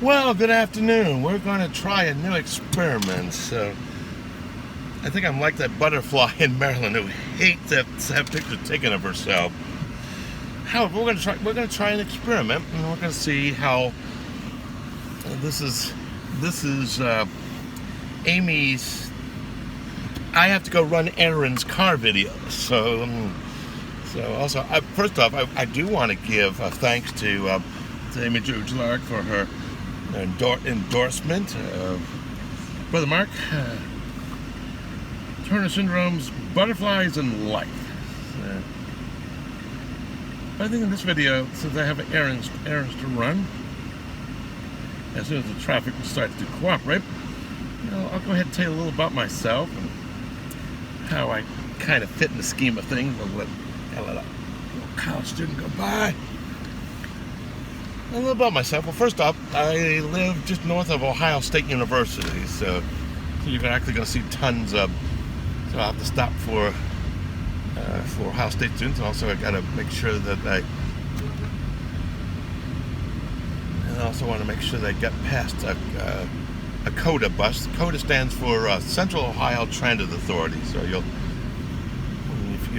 Well, good afternoon. We're going to try a new experiment. So, I think I'm like that butterfly in Maryland who hates to have pictures taken of herself. However, we're going to try an experiment, and we're going to see how this is Amy's. I have to go run errands car video. So also, first off, I do want to give thanks to Amy George Lark for her endorsement of Brother Mark, Turner Syndrome's Butterflies in Life. I think in this video, since I have errands to run, as soon as the traffic starts to cooperate, I'll go ahead and tell you a little about myself and how I kind of fit in the scheme of things. I'll let a little college student go by. A little about myself. Well, first off, I live just north of Ohio State University, so you're actually going to see tons of. So I have to stop for Ohio State students. And also, I got to make sure that I also want to make sure that I get past a CODA bus. CODA stands for Central Ohio Transit Authority. So you'll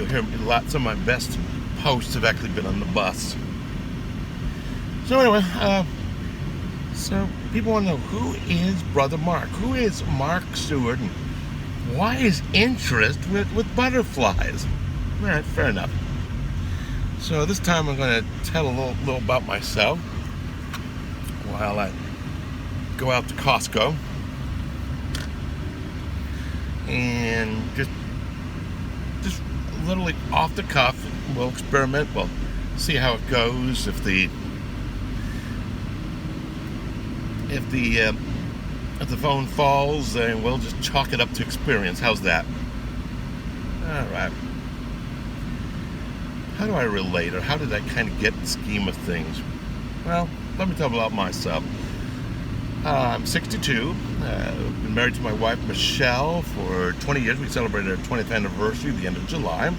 hear lots of my best posts have actually been on the bus. So anyway, so people want to know, who is Brother Mark? Who is Mark Seward? And why is interest with butterflies? All right, fair enough. So this time I'm going to tell a little about myself while I go out to Costco and just literally off the cuff, we'll experiment. We'll see how it goes. If the phone falls, then we'll just chalk it up to experience. How's that? All right. How do I relate, or how did I kind of get the scheme of things? Well, let me tell you about myself. I'm 62. Been married to my wife, Michelle, for 20 years. We celebrated our 20th anniversary the end of July.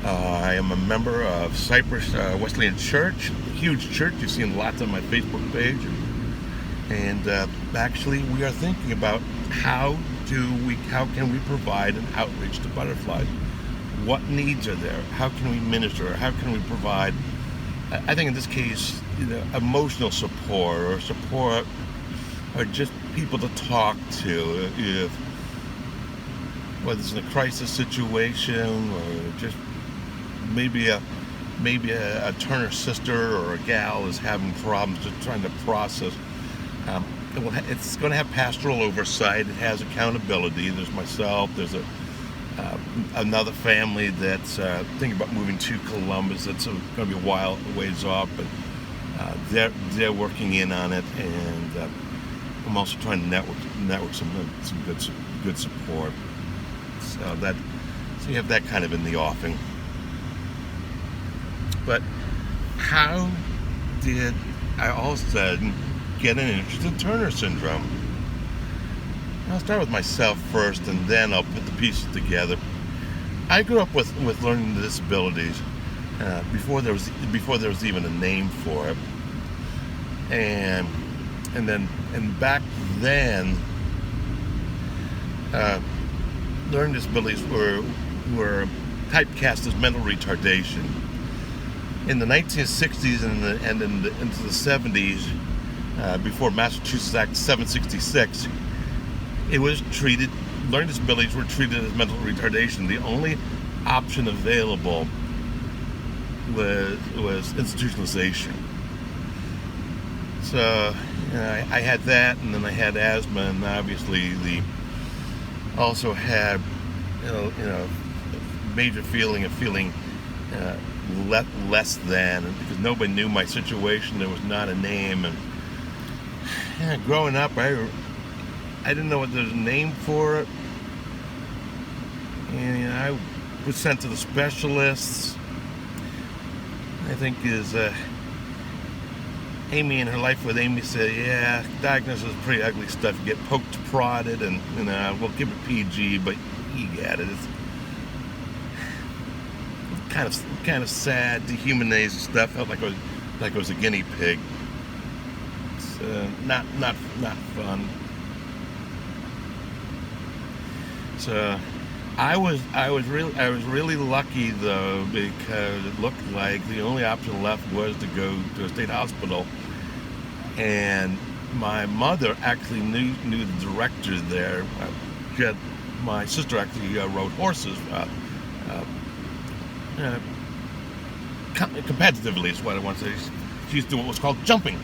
I am a member of Cypress Wesleyan Church, a huge church. You've seen lots on my Facebook page. And actually, we are thinking about how can we provide an outreach to butterflies? What needs are there? How can we minister? How can we provide? I think in this case, emotional support or just people to talk to, whether it's in a crisis situation or just maybe a Turner sister or a gal is having problems just trying to process. It's going to have pastoral oversight. It has accountability. There's myself. There's another family that's thinking about moving to Columbus. It's going to be a ways off, but they're working in on it, and I'm also trying to network some good support. So you have that kind of in the offing. But how did I all of a sudden get an interest in Turner syndrome? I'll start with myself first, and then I'll put the pieces together. I grew up with learning disabilities before there was even a name for it, and back then, learning disabilities were typecast as mental retardation. In the 1960s and into the 70s, before Massachusetts Act 766, it was treated. Learning disabilities were treated as mental retardation. The only option available was institutionalization. So I had that, and then I had asthma, and obviously also had major feeling of feeling less than, and because nobody knew my situation, there was not a name. And growing up, I didn't know what there's a name for it, and I was sent to the specialists. I think Amy in her life with Amy said, yeah, diagnosis is pretty ugly stuff. You get poked, prodded, and we'll give it PG, but you get it. It's kind of sad, dehumanizing stuff. Felt like I was a guinea pig. It's not fun. So I was really lucky though, because it looked like the only option left was to go to a state hospital, and my mother actually knew the director there. My sister actually rode horses. Uh, Competitively is what I want to say. She used to do what was called jumping.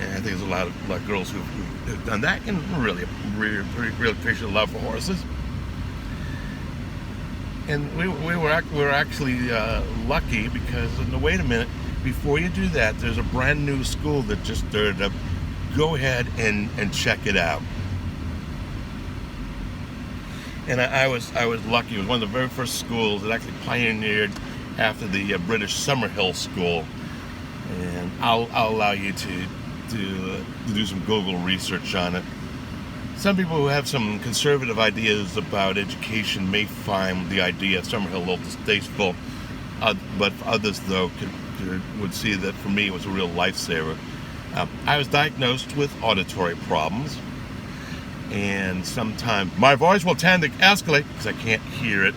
And I think there's a lot of girls who've done that, and really appreciate love for horses. And we were actually lucky, because, no, wait a minute, before you do that, there's a brand new school that just started up. Go ahead and check it out. And I was lucky. It was one of the very first schools that actually pioneered after the British Summerhill School. And I'll allow you to do some Google research on it. Some people who have some conservative ideas about education may find the idea of Summerhill a little distasteful, but others, though, would see that for me it was a real lifesaver. I was diagnosed with auditory problems, and sometimes my voice will tend to escalate because I can't hear it.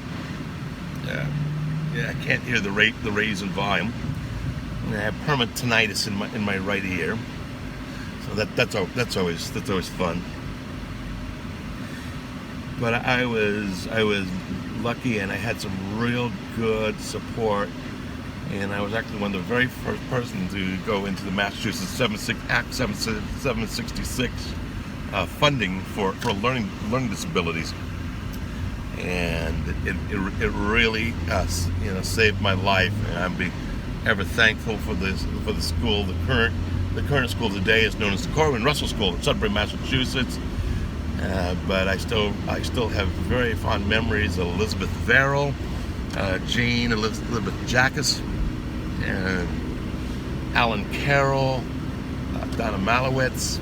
I can't hear the raise in volume. And I have permanent tinnitus in my right ear, so that's always fun. But I was lucky, and I had some real good support. And I was actually one of the very first persons to go into the Massachusetts Act 766 funding for learning disabilities, and it really saved my life. And I'm ever thankful for the school. The current school today is known as the Corwin Russell School in Sudbury, Massachusetts. But I still have very fond memories of Elizabeth Verrill, Jane Elizabeth Jackus, and Alan Carroll, Donna Malowitz,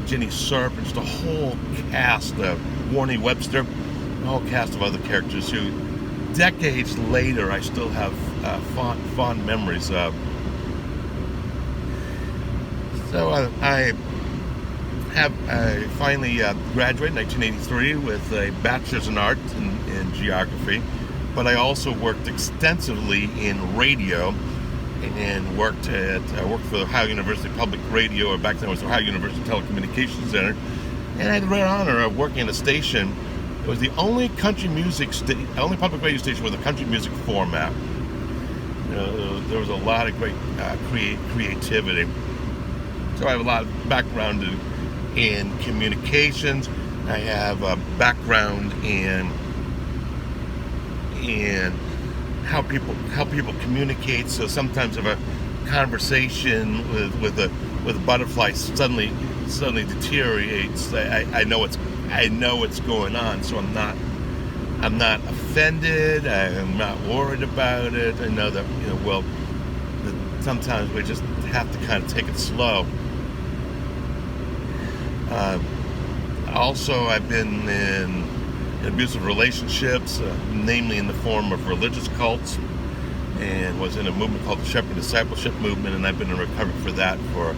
Ginny Serp, and just a whole cast of Warnie Webster, a whole cast of other characters who, decades later, I still have fond memories of. So I finally graduated in 1983 with a bachelor's in art in geography, but I also worked extensively in radio, and worked for the Ohio University Public Radio, or back then it was the Ohio University Telecommunications Center, and I had the rare honor of working in a station. It was the only only public radio station with a country music format. There was a lot of great creativity. So I have a lot of background in communications. I have a background in how people communicate. So sometimes if a conversation with a butterfly suddenly deteriorates, I know what's going on. So I'm not offended. I'm not worried about it. I know that sometimes we just have to kind of take it slow. Also, I've been in abusive relationships, namely in the form of religious cults, and was in a movement called the Shepherd Discipleship Movement, and I've been in recovery for that for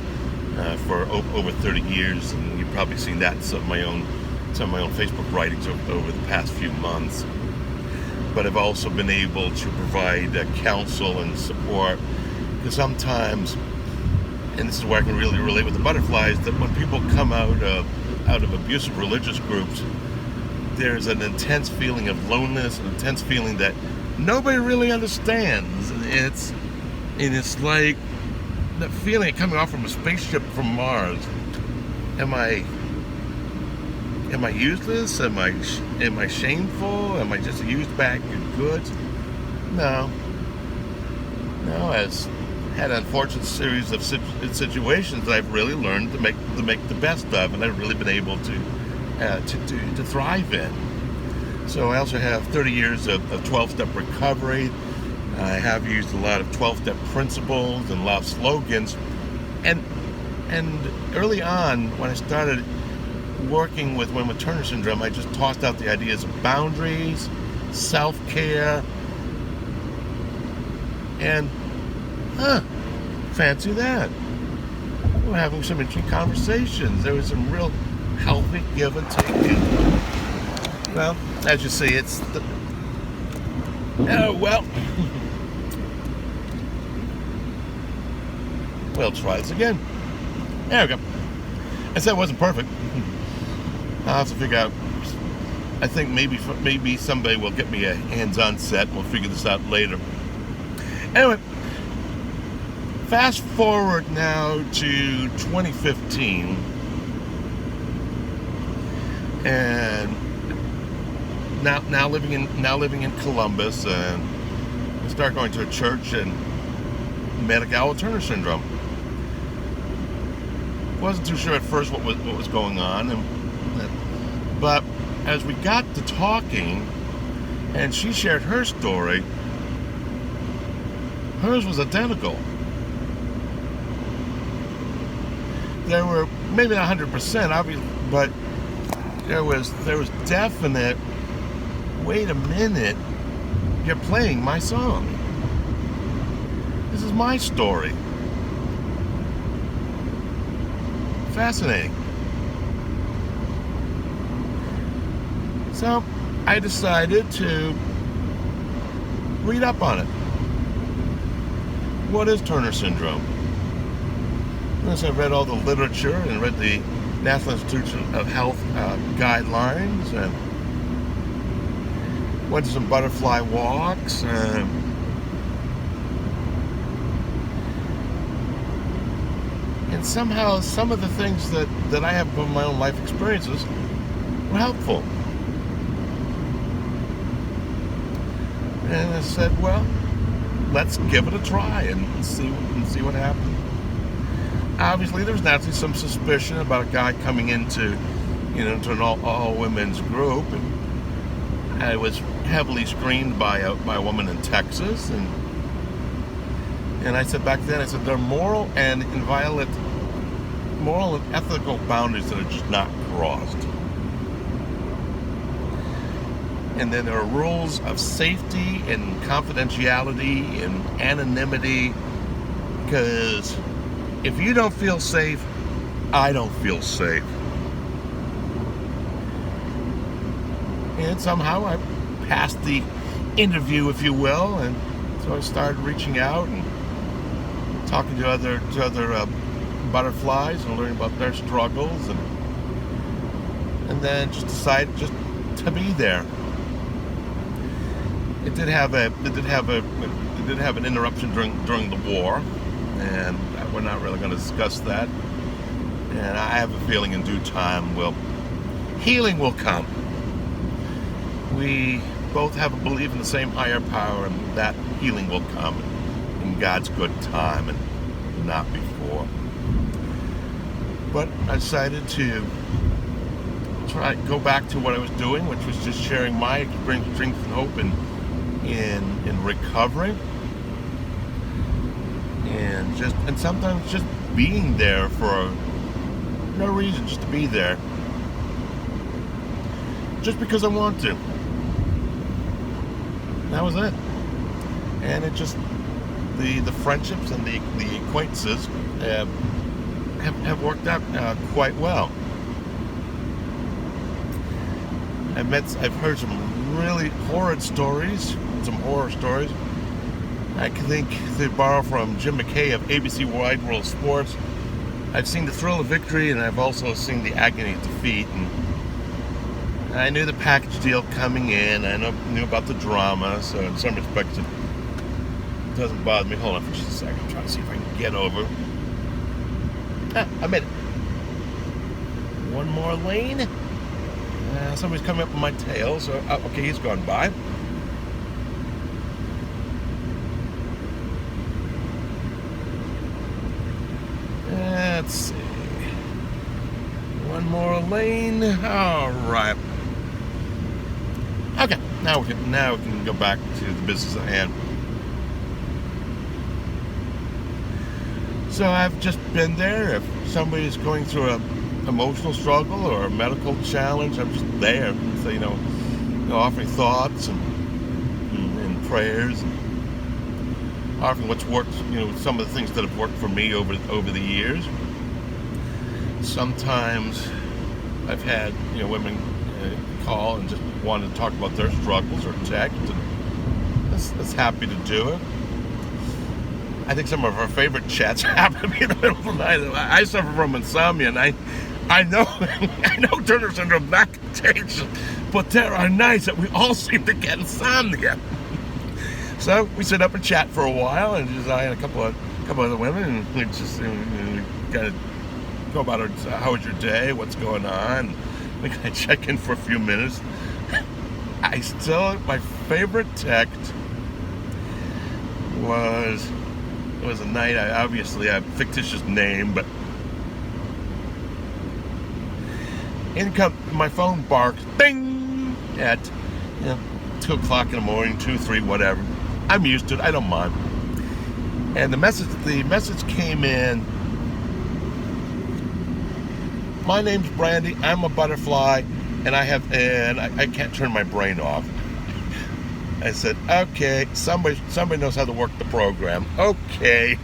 over 30 years, and you've probably seen that in some of my own Facebook writings over the past few months. But I've also been able to provide counsel and support, because sometimes, and this is where I can really relate with the butterflies, that when people come out of abusive religious groups, there's an intense feeling of loneliness, an intense feeling that nobody really understands. It's like that feeling of coming off from a spaceship from Mars. Am I useless? Am I shameful? Am I just a used bag of goods? No. As had an unfortunate series of situations that I've really learned to make the best of, and I've really been able to thrive in. So I also have 30 years of 12-step recovery. I have used a lot of 12-step principles and a lot of slogans. And early on, when I started working with women with Turner syndrome, I just tossed out the ideas of boundaries, self-care, and fancy that. were having some interesting conversations. There was some real healthy give and take. And, well, as you see, it's the, oh well. We'll try this again. There we go. I said it wasn't perfect. I'll have to figure out. I think maybe somebody will get me a hands-on set. We'll figure this out later. Anyway, fast forward now to 2015, and now living in Columbus, and I start going to a church and met a gal with Turner syndrome. Wasn't too sure at first what was going on, but as we got to talking, and she shared her story, hers was identical. There were maybe not 100%, obviously, but there was definite. Wait a minute, you're playing my song. This is my story. Fascinating. So I decided to read up on it. What is Turner syndrome? As I read all the literature and read the National Institute of Health guidelines, and went to some butterfly walks, and somehow some of the things that I have from my own life experiences were helpful. And I said, well, let's give it a try and see what happens. Obviously, there was naturally some suspicion about a guy coming into an all women's group, and I was heavily screened by a woman in Texas, and I said back then, there are moral and ethical boundaries that are just not crossed. And then there are rules of safety and confidentiality and anonymity, because if you don't feel safe, I don't feel safe. And somehow I passed the interview, if you will, and so I started reaching out and talking to other butterflies and learning about their struggles, and then just decided just to be there. It did have an interruption during the war, and we're not really going to discuss that. And I have a feeling in due time healing will come. We both have a belief in the same higher power, and that healing will come in God's good time and not before. But I decided to go back to what I was doing, which was just sharing my experience, strength, and hope in recovery, and sometimes just being there for no reason, just to be there, just because I want to. That was it. And it just the friendships and the acquaintances have worked out quite well. I've heard some really horrid stories, some horror stories. I think to borrow from Jim McKay of ABC Wide World Sports, I've seen the thrill of victory, and I've also seen the agony of defeat. And I knew the package deal coming in. I knew about the drama, so in some respects it doesn't bother me. Hold on for just a second. I'm trying to see if I can get over. I made it. One more lane. Somebody's coming up on my tail, so okay, he's gone by. Let's see. One more lane. All right. Okay, now we can go back to the business at hand. So I've just been there. If somebody's going through an emotional struggle or a medical challenge, I'm just there. So offering thoughts and prayers, and offering what's worked. Some of the things that have worked for me over the years. Sometimes I've had women call and just want to talk about their struggles or text, and that's happy to do it. I think some of our favorite chats happen to be in the middle of the night. I suffer from insomnia, and I know I know Turner syndrome that contagious, but there are nights that we all seem to get insomnia. So we sit up and chat for a while, and just I and a couple other women, and we just kind of go about how was your day, what's going on. We kind of check in for a few minutes. My favorite text was a night. Obviously a fictitious name, but my phone barks, ding, at 2 o'clock in the morning, 2, 3, whatever. I'm used to it. I don't mind. And the message came in. My name's Brandy. I'm a butterfly, and I can't turn my brain off. I said, okay, somebody knows how to work the program. Okay.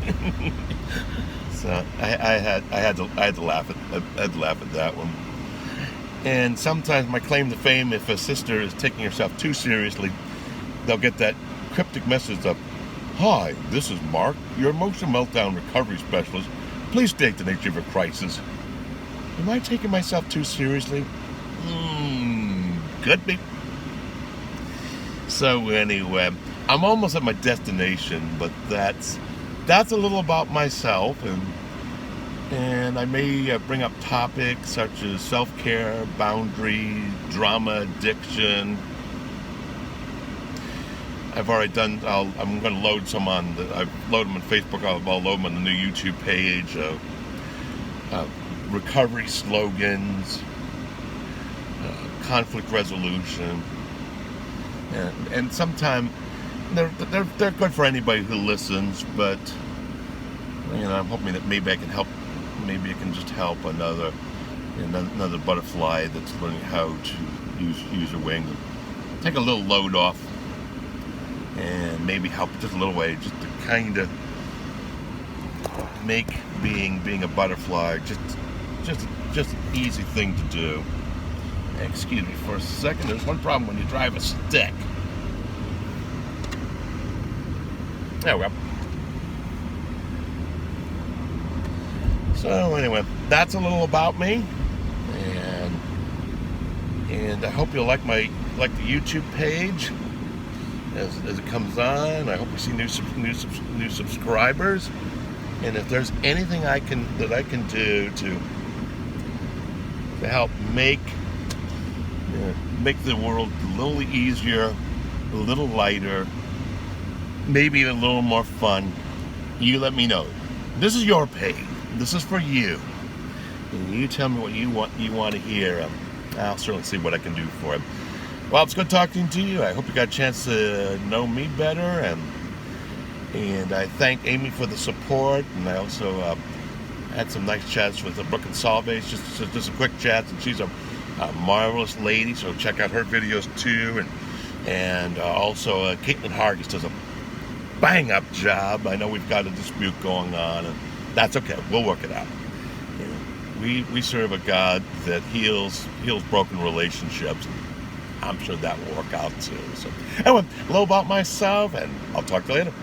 So I had to laugh at that one. And sometimes my claim to fame, if a sister is taking herself too seriously, they'll get that cryptic message of, "Hi, this is Mark, your emotional meltdown recovery specialist. Please state the nature of your crisis." Am I taking myself too seriously? Could be. So anyway, I'm almost at my destination, but that's a little about myself, and I may bring up topics such as self-care, boundaries, drama, addiction. I've already done. I'm going to load some I've loaded them on Facebook. I'll load them on the new YouTube page. Recovery slogans, conflict resolution, and sometimes they're good for anybody who listens. But I'm hoping that maybe I can help. Maybe it can just help another butterfly that's learning how to use her wings, and take a little load off, and maybe help just a little way, just to kind of make being a butterfly just an easy thing to do. Excuse me for a second. There's one problem when you drive a stick. There we go. So anyway, that's a little about me, and I hope you'll like the YouTube page as it comes on. I hope you see new subscribers, and if there's anything I can do to help make the world a little easier, a little lighter, maybe even a little more fun, you let me know. This is your page. This is for you. And you tell me what you want to hear. I'll certainly see what I can do for it. Well, it's good talking to you. I hope you got a chance to know me better, and I thank Amy for the support, and I also had some nice chats with Brooke and Salves, just a quick chat, and she's a marvelous lady, so check out her videos too, and also Caitlin Hargis does a bang-up job. I know we've got a dispute going on, and that's okay. We'll work it out. We serve a God that heals broken relationships. I'm sure that will work out too. So anyway, a little about myself, and I'll talk to you later.